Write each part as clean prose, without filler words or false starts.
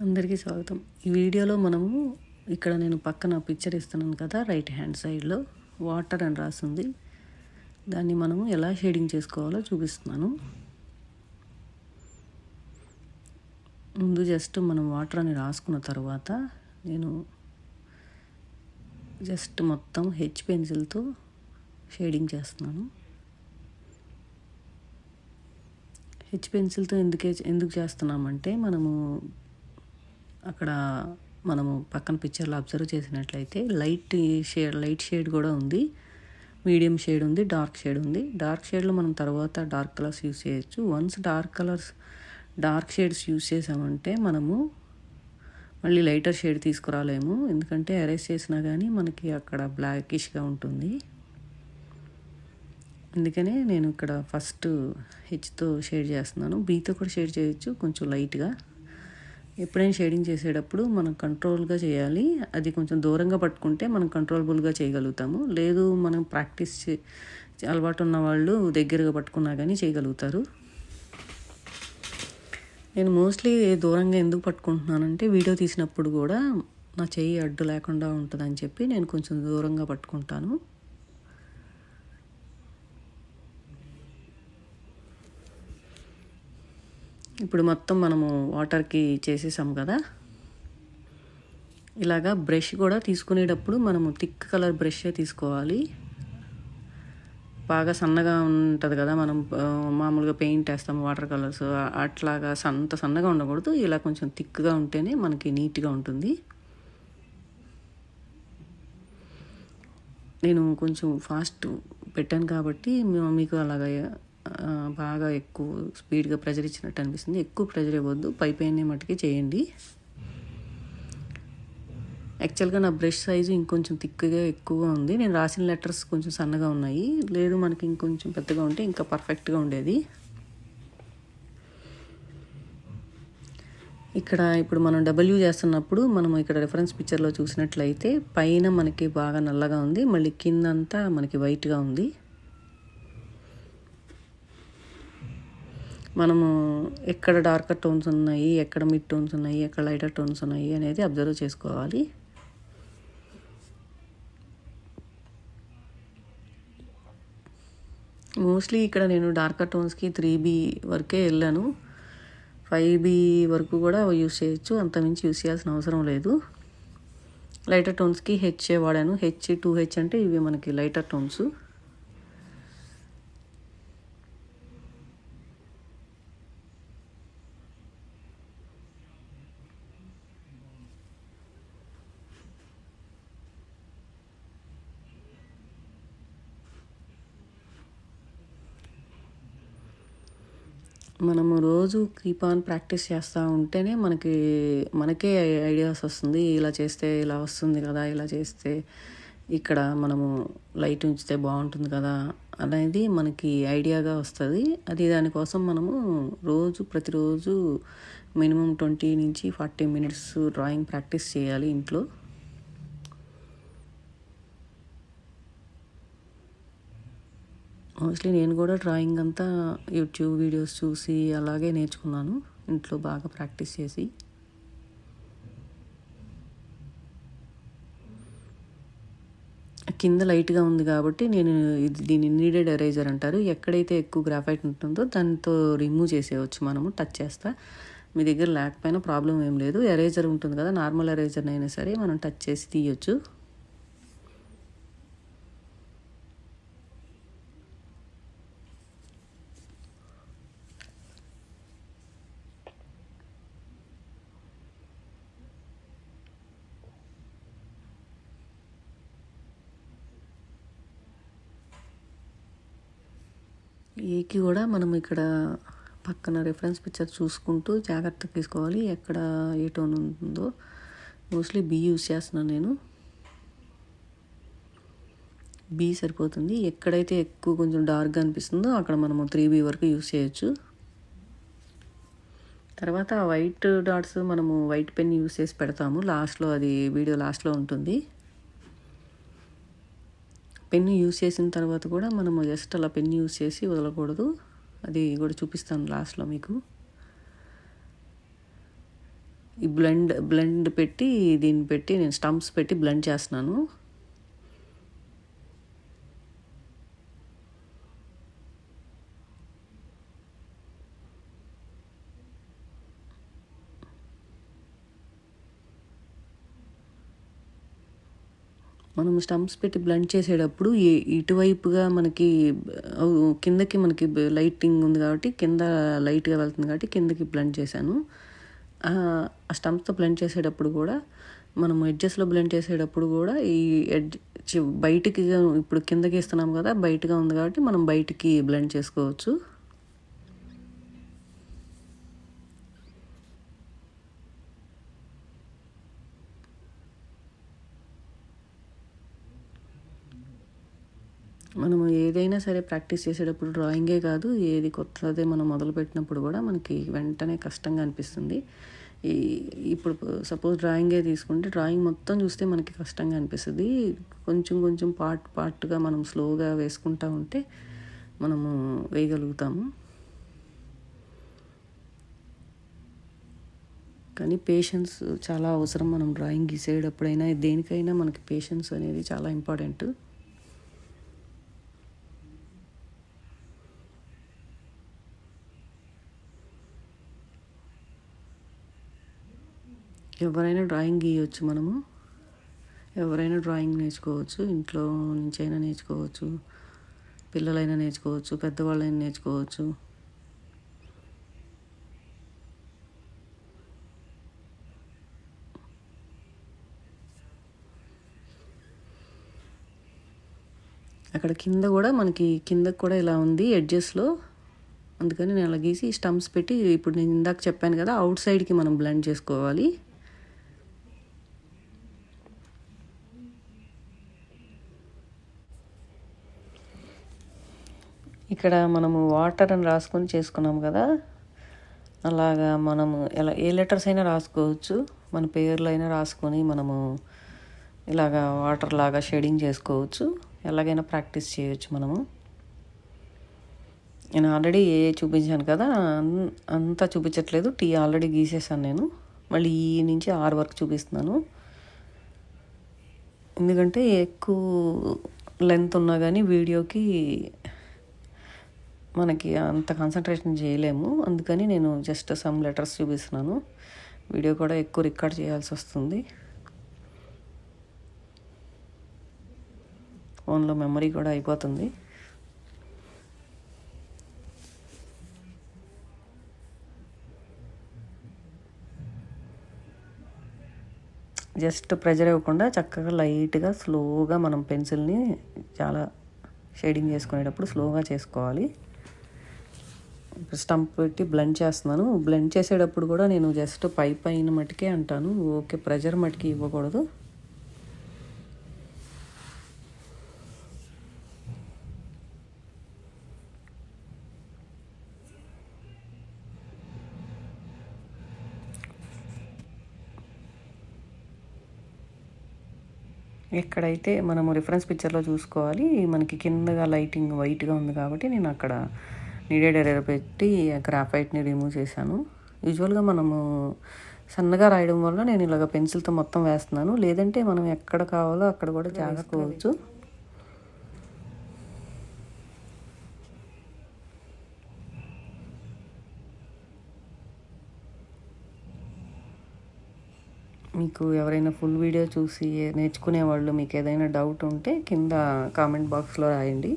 అందరికీ స్వాగతం. ఈ వీడియోలో మనము ఇక్కడ నేను పక్కన పిక్చర్ ఇస్తున్నాను కదా, రైట్ హ్యాండ్ సైడ్లో వాటర్ అని రాసింది. దాన్ని మనము ఎలా షేడింగ్ చేసుకోవాలో చూపిస్తున్నాను. ముందు జస్ట్ మనం వాటర్ అని రాసుకున్న తర్వాత నేను జస్ట్ మొత్తం హెచ్ పెన్సిల్తో షేడింగ్ చేస్తున్నాను. హెచ్ పెన్సిల్తో ఎందుకు చేస్తున్నామంటే మనము పక్కన పిక్చర్లో అబ్జర్వ్ చేసినట్లయితే లైట్ షేడ్ కూడా ఉంది, మీడియం షేడ్ ఉంది, డార్క్ షేడ్ ఉంది. డార్క్ షేడ్లో మనం తర్వాత డార్క్ కలర్స్ యూస్ చేయొచ్చు. వన్స్ డార్క్ షేడ్స్ యూస్ చేసామంటే మనము మళ్ళీ లైటర్ షేడ్ తీసుకురాలేము, ఎందుకంటే ఎరేస్ చేసినా కానీ మనకి అక్కడ బ్లాకిష్గా ఉంటుంది. అందుకనే నేను ఇక్కడ ఫస్ట్ హెచ్తో షేడ్ చేస్తున్నాను. బీతో కూడా షేడ్ చేయొచ్చు కొంచెం లైట్గా. ఎప్పుడైనా షేడింగ్ చేసేటప్పుడు మనం కంట్రోల్గా చేయాలి. అది కొంచెం దూరంగా పట్టుకుంటే మనం కంట్రోలబుల్గా చేయగలుగుతాము. లేదు మనం ప్రాక్టీస్ అలవాటు ఉన్న వాళ్ళు దగ్గరగా పట్టుకున్నా కానీ చేయగలుగుతారు. నేను మోస్ట్లీ దూరంగా ఎందుకు పట్టుకుంటున్నానంటే వీడియో తీసినప్పుడు కూడా నా చెయ్యి అడ్డు లేకుండా ఉంటుందని చెప్పి నేను కొంచెం దూరంగా పట్టుకుంటాను. ఇప్పుడు మొత్తం మనము వాటర్కి చేసేసాం కదా. ఇలాగా బ్రష్ కూడా తీసుకునేటప్పుడు మనము థిక్ కలర్ బ్రషే తీసుకోవాలి. బాగా సన్నగా ఉంటుంది కదా, మనం మామూలుగా పెయింట్ వేస్తాము వాటర్ కలర్స్, అట్లాగా అంత సన్నగా ఉండకూడదు. ఇలా కొంచెం థిక్గా ఉంటేనే మనకి నీట్గా ఉంటుంది. నేను కొంచెం ఫాస్ట్ పెట్టాను కాబట్టి మీకు అలాగా బాగా ఎక్కువ స్పీడ్గా ప్రెజర్ ఇచ్చినట్టు అనిపిస్తుంది. ఎక్కువ ప్రెజర్ ఇవ్వద్దు, పైపైనే మట్టుకే చేయండి. యాక్చువల్గా నా బ్రష్ సైజు ఇంకొంచెం థిక్గా ఎక్కువగా ఉంది. నేను రాసిన లెటర్స్ కొంచెం సన్నగా ఉన్నాయి. లేదు మనకి ఇంకొంచెం పెద్దగా ఉంటే ఇంకా పర్ఫెక్ట్గా ఉండేది. ఇప్పుడు మనం డబ్ల్యూ చేస్తున్నప్పుడు మనం ఇక్కడ రిఫరెన్స్ పిక్చర్లో చూసినట్లయితే పైన మనకి బాగా నల్లగా ఉంది, మళ్ళీ కిందంతా మనకి వైట్గా ఉంది. మనము ఎక్కడ డార్కర్ టోన్స్ ఉన్నాయి, ఎక్కడ మిడ్ టోన్స్ ఉన్నాయి, ఎక్కడ లైటర్ టోన్స్ ఉన్నాయి అనేది అబ్జర్వ్ చేసుకోవాలి. మోస్ట్లీ ఇక్కడ నేను డార్కర్ టోన్స్కి 3B వరకే వెళ్ళాను. 5B వరకు కూడా యూస్ చేయొచ్చు, అంతమించి యూస్ చేయాల్సిన అవసరం లేదు. లైటర్ టోన్స్కి హెచ్ఏ వాడాను. H2H అంటే ఇవి మనకి లైటర్ టోన్స్. మనము రోజు కీప్ ఆన్ ప్రాక్టీస్ చేస్తూ ఉంటేనే మనకే ఐడియాస్ వస్తుంది. ఇలా చేస్తే ఇలా వస్తుంది కదా, ఇలా చేస్తే ఇక్కడ మనము లైట్ ఉంచితే బాగుంటుంది కదా అనేది మనకి ఐడియాగా వస్తుంది. దానికోసం మనము ప్రతిరోజు మినిమం 20 నుంచి 40 మినిట్స్ డ్రాయింగ్ ప్రాక్టీస్ చేయాలి ఇంట్లో. మోస్ట్లీ నేను కూడా డ్రాయింగ్ అంతా యూట్యూబ్ వీడియోస్ చూసి అలాగే నేర్చుకున్నాను, ఇంట్లో బాగా ప్రాక్టీస్ చేసి. కింద లైట్గా ఉంది కాబట్టి దీన్ని నీడెడ్ ఎరేజర్ అంటారు. ఎక్కడైతే ఎక్కువ గ్రాఫైట్ ఉంటుందో దాంతో రిమూవ్ చేసేయచ్చు మనము టచ్ చేస్తా. మీ దగ్గర లేకపోయినా ప్రాబ్లం ఏం లేదు. ఎరేజర్ ఉంటుంది కదా, నార్మల్ ఎరేజర్ అయినా సరే మనం టచ్ చేసి తీయొచ్చు. ఏకి కూడా మనం ఇక్కడ పక్కన రిఫరెన్స్ పిక్చర్ చూసుకుంటూ జాగ్రత్తగా తీసుకోవాలి, ఎక్కడ ఏ టోన్ ఉంటుందో. మోస్ట్లీ B యూస్ చేస్తున్నాను నేను. B సరిపోతుంది. ఎక్కడైతే ఎక్కువ కొంచెం డార్క్గా అనిపిస్తుందో అక్కడ మనము 3B వరకు యూస్ చేయొచ్చు. తర్వాత వైట్ డాట్స్ మనము వైట్ పెన్ యూస్ చేసి పెడతాము లాస్ట్లో, అది వీడియో లాస్ట్లో ఉంటుంది. పెన్ను యూస్ చేసిన తర్వాత కూడా మనము జస్ట్ అలా పెన్ను యూస్ చేసి వదలకూడదు, అది కూడా చూపిస్తాను లాస్ట్లో మీకు. ఈ బ్లెండ్ పెట్టి దీన్ని పెట్టి నేను స్టంప్స్ పెట్టి బ్లెండ్ చేస్తున్నాను. మనం స్టంప్స్ పెట్టి బ్లెండ్ చేసేటప్పుడు ఇటువైపుగా మనకి కిందకి మనకి లైటింగ్ ఉంది కాబట్టి కింద లైట్గా వెళ్తుంది కాబట్టి కిందకి బ్లెండ్ చేశాను. ఆ స్టంప్స్తో బ్లెండ్ చేసేటప్పుడు కూడా మనం ఎడ్జెస్లో బ్లెండ్ చేసేటప్పుడు కూడా ఈ ఎడ్జ్ బయటికి ఇప్పుడు కిందకి ఇస్తున్నాం కదా, బయటగా ఉంది కాబట్టి మనం బయటికి బ్లెండ్ చేసుకోవచ్చు. మనము ఏదైనా సరే ప్రాక్టీస్ చేసేటప్పుడు డ్రాయింగే కాదు, ఏది కొత్తదే మనం మొదలుపెట్టినప్పుడు కూడా మనకి వెంటనే కష్టంగా అనిపిస్తుంది. ఇప్పుడు సపోజ్ డ్రాయింగే తీసుకుంటే డ్రాయింగ్ మొత్తం చూస్తే మనకి కష్టంగా అనిపిస్తుంది. కొంచెం కొంచెం పార్ట్గా మనం స్లోగా వేసుకుంటూ ఉంటే మనము వేయగలుగుతాము. కానీ పేషెన్స్ చాలా అవసరం. మనం డ్రాయింగ్ గీసేటప్పుడైనా దేనికైనా మనకి పేషెన్స్ అనేది చాలా ఇంపార్టెంట్. ఎవరైనా డ్రాయింగ్ గీయవచ్చు. ఎవరైనా డ్రాయింగ్ నేర్చుకోవచ్చు. ఇంట్లో నుంచైనా నేర్చుకోవచ్చు, పిల్లలైనా నేర్చుకోవచ్చు, పెద్దవాళ్ళైనా నేర్చుకోవచ్చు. అక్కడ కింద కూడా మనకి కిందకు కూడా ఇలా ఉంది ఎడ్జెస్లో, అందుకని నేను అలా గీసి స్టంప్స్ పెట్టి ఇప్పుడు నేను ఇందాక చెప్పాను కదా, అవుట్ సైడ్కి మనం బ్లెండ్ చేసుకోవాలి. ఇక్కడ మనము వాటర్ అని రాసుకొని చేసుకున్నాం కదా, అలాగా మనము ఏ లెటర్స్ అయినా రాసుకోవచ్చు. మన పేర్లు అయినా రాసుకొని మనము ఇలాగా వాటర్ లాగా షేడింగ్ చేసుకోవచ్చు. ఎలాగైనా ప్రాక్టీస్ చేయొచ్చు మనము. నేను ఆల్రెడీ చూపించాను కదా, అంతా చూపించట్లేదు. ఆల్రెడీ గీసేసాను నేను. మళ్ళీ ఈ నుంచి ఆర్ వరకు చూపిస్తున్నాను. ఎందుకంటే ఎక్కువ లెంత్ ఉన్నా కానీ వీడియోకి మనకి అంత కాన్సన్ట్రేషన్ చేయలేము. అందుకని నేను జస్ట్ సమ్ లెటర్స్ చూపిస్తున్నాను. వీడియో కూడా ఎక్కువ రికార్డ్ చేయాల్సి వస్తుంది. ఫోన్లో మెమరీ కూడా అయిపోతుంది. జస్ట్ ప్రెజర్ ఇవ్వకుండా చక్కగా లైట్గా స్లోగా మనం పెన్సిల్ని చాలా షేడింగ్ చేసుకునేటప్పుడు స్లోగా చేసుకోవాలి. స్టంప్ పెట్టి బ్లెండ్ చేస్తున్నాను. బ్లెండ్ చేసేటప్పుడు కూడా నేను జస్ట్ పైన మటుకే అంటాను, ఓకే, ప్రెజర్ మటుకి ఇవ్వకూడదు. ఎక్కడైతే మనము రిఫరెన్స్ పిక్చర్లో చూసుకోవాలి, మనకి కిందగా లైటింగ్ వైట్గా ఉంది కాబట్టి నేను అక్కడ నీడెడ్ ఎరేర్ పెట్టి గ్రాఫైట్ని రిమూవ్ చేశాను. యూజువల్గా మనము సన్నగా రాయడం వల్ల నేను ఇలాగ పెన్సిల్తో మొత్తం వేస్తున్నాను. లేదంటే మనం ఎక్కడ కావాలో అక్కడ కూడా జాగ్రత్తవచ్చు. మీకు ఎవరైనా ఫుల్ వీడియో చూసి నేర్చుకునే వాళ్ళు మీకు ఏదైనా డౌట్ ఉంటే కింద కామెంట్ బాక్స్లో రాయండి,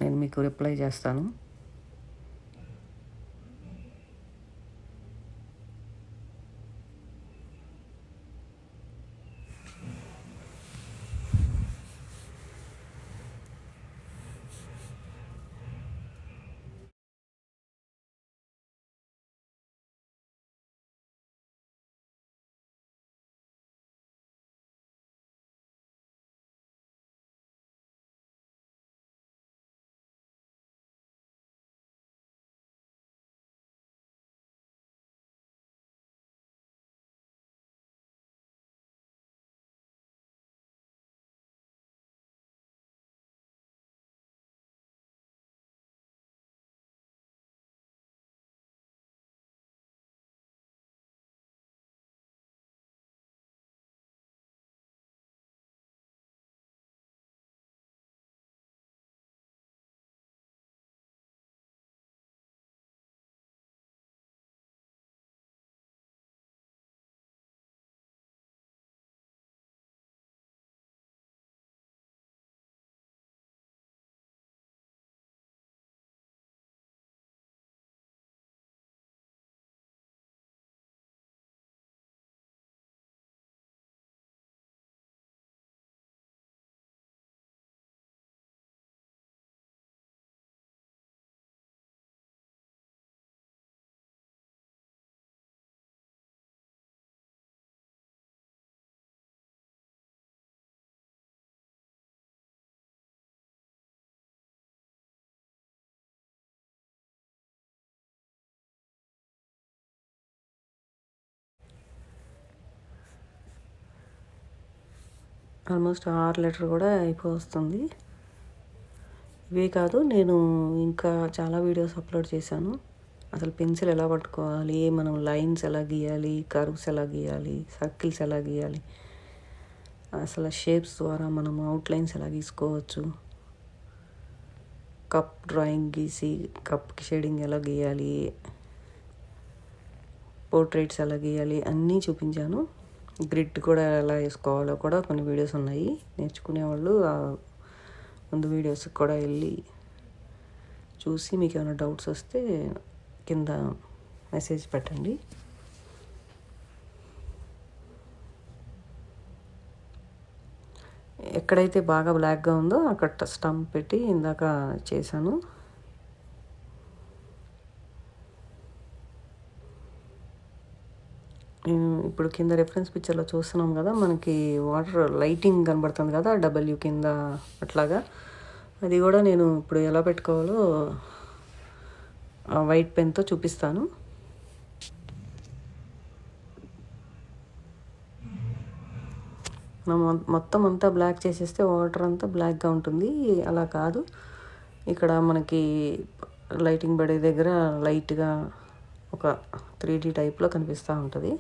నేను మీకు రిప్లై చేస్తాను. ఆల్మోస్ట్ 6 లీటర్ కూడా అయిపోతుంది. ఇవే కాదు, నేను ఇంకా చాలా వీడియోస్ అప్లోడ్ చేశాను. అసలు పెన్సిల్ ఎలా పట్టుకోవాలి, మనం లైన్స్ ఎలా గీయాలి, కర్వ్స్ ఎలా గీయాలి, సర్కిల్స్ ఎలా గీయాలి, అసలు షేప్స్ ద్వారా మనం అవుట్లైన్స్ ఎలా గీసుకోవచ్చు, కప్ డ్రాయింగ్ గీసి కప్కి షేడింగ్ ఎలా గీయాలి, పోర్ట్రేట్స్ ఎలా గీయాలి అన్నీ చూపించాను. గ్రిడ్ కూడా ఎలా వేసుకోవాలో కూడా కొన్ని వీడియోస్ ఉన్నాయి. నేర్చుకునేవాళ్ళు ముందు వీడియోస్కి కూడా వెళ్ళి చూసి మీకు ఏమైనా డౌట్స్ వస్తే కింద మెసేజ్ పెట్టండి. ఎక్కడైతే బాగా బ్లాక్గా ఉందో అక్కడ స్టంప్ పెట్టి ఇందాక చేశాను. ఇప్పుడు కింద రెఫరెన్స్ పిక్చర్లో చూస్తున్నాం కదా, మనకి వాటర్ లైటింగ్ కనబడుతుంది కదా డబ్ల్యూ కింద అట్లాగా. అది కూడా నేను ఇప్పుడు ఎలా పెట్టుకోవాలో వైట్ పెన్తో చూపిస్తాను. మనం మొత్తం అంతా బ్లాక్ చేసేస్తే వాటర్ అంతా బ్లాక్గా ఉంటుంది. అలా కాదు, ఇక్కడ మనకి లైటింగ్ పడే దగ్గర లైట్గా ఒక 3D టైప్లో కనిపిస్తూ ఉంటుంది.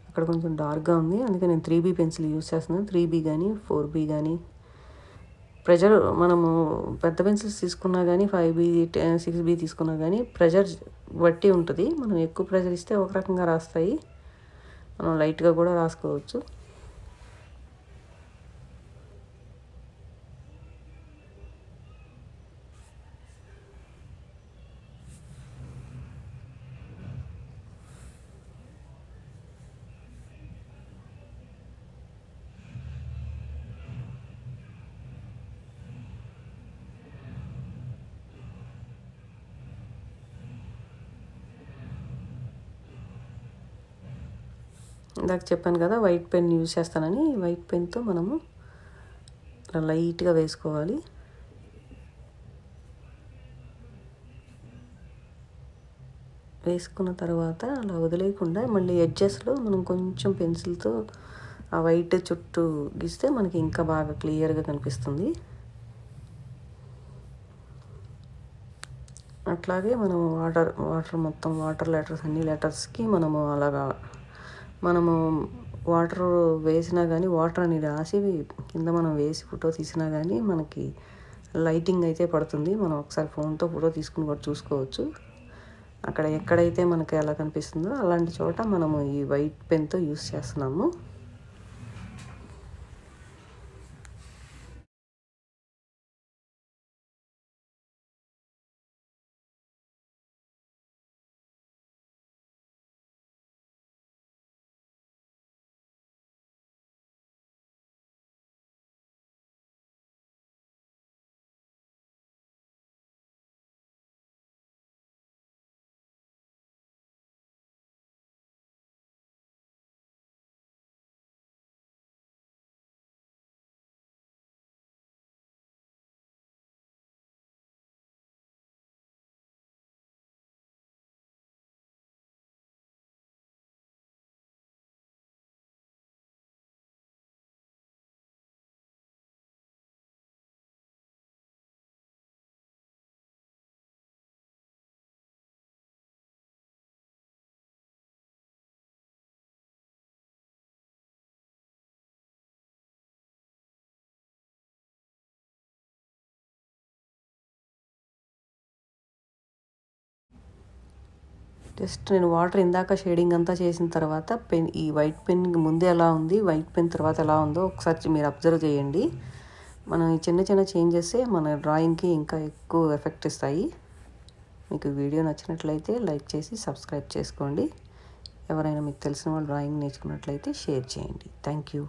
అక్కడ కొంచెం డార్క్గా ఉంది, అందుకే నేను 3B పెన్సిల్ యూస్ చేస్తున్నాను. 3B కానీ 4B కానీ. ప్రెజర్ మనము పెద్ద పెన్సిల్స్ తీసుకున్నా కానీ 5B 6B తీసుకున్నా కానీ ప్రెజర్ బట్టి ఉంటుంది. మనం ఎక్కువ ప్రెజర్ ఇస్తే ఒక రకంగా రాస్తాయి, మనం లైట్గా కూడా రాసుకోవచ్చు. ఇందాక చెప్పాను కదా వైట్ పెన్ యూజ్ చేస్తానని. వైట్ పెన్తో మనము లైట్గా వేసుకోవాలి. వేసుకున్న తర్వాత అలా వదిలేయకుండా మళ్ళీ ఎడ్జెస్లో మనం కొంచెం పెన్సిల్తో ఆ వైట్ చుట్టూ గీస్తే మనకి ఇంకా బాగా క్లియర్గా కనిపిస్తుంది. అట్లాగే మనం వాటర్ మొత్తం వాటర్ లెటర్స్ అన్ని లెటర్స్కి మనము అలాగా మనము వాటర్ వేసినా కానీ వాటర్ అని రాసి కింద మనం వేసి ఫోటో తీసినా కానీ మనకి లైటింగ్ అయితే పడుతుంది. మనం ఒకసారి ఫోన్తో ఫోటో తీసుకుని కూడా చూసుకోవచ్చు. అక్కడ ఎక్కడైతే మనకి ఎలా కనిపిస్తుందో అలాంటి చోట మనము ఈ వైట్ పెన్తో యూస్ చేస్తున్నాము. జస్ట్ నేను వాటర్ ఇందాక షేడింగ్ అంతా చేసిన తర్వాత ఈ వైట్ పెన్ ముందే ఎలా ఉంది, వైట్ పెన్ తర్వాత ఎలా ఉందో ఒకసారి మీరు అబ్జర్వ్ చేయండి. మనం ఈ చిన్న చిన్న చేంజెసే మన డ్రాయింగ్కి ఇంకా ఎక్కువ ఎఫెక్ట్ ఇస్తాయి. మీకు వీడియో నచ్చినట్లయితే లైక్ చేసి సబ్స్క్రైబ్ చేసుకోండి. ఎవరైనా మీకు తెలిసిన వాళ్ళు డ్రాయింగ్ నేర్చుకున్నట్లయితే షేర్ చేయండి. Thank you.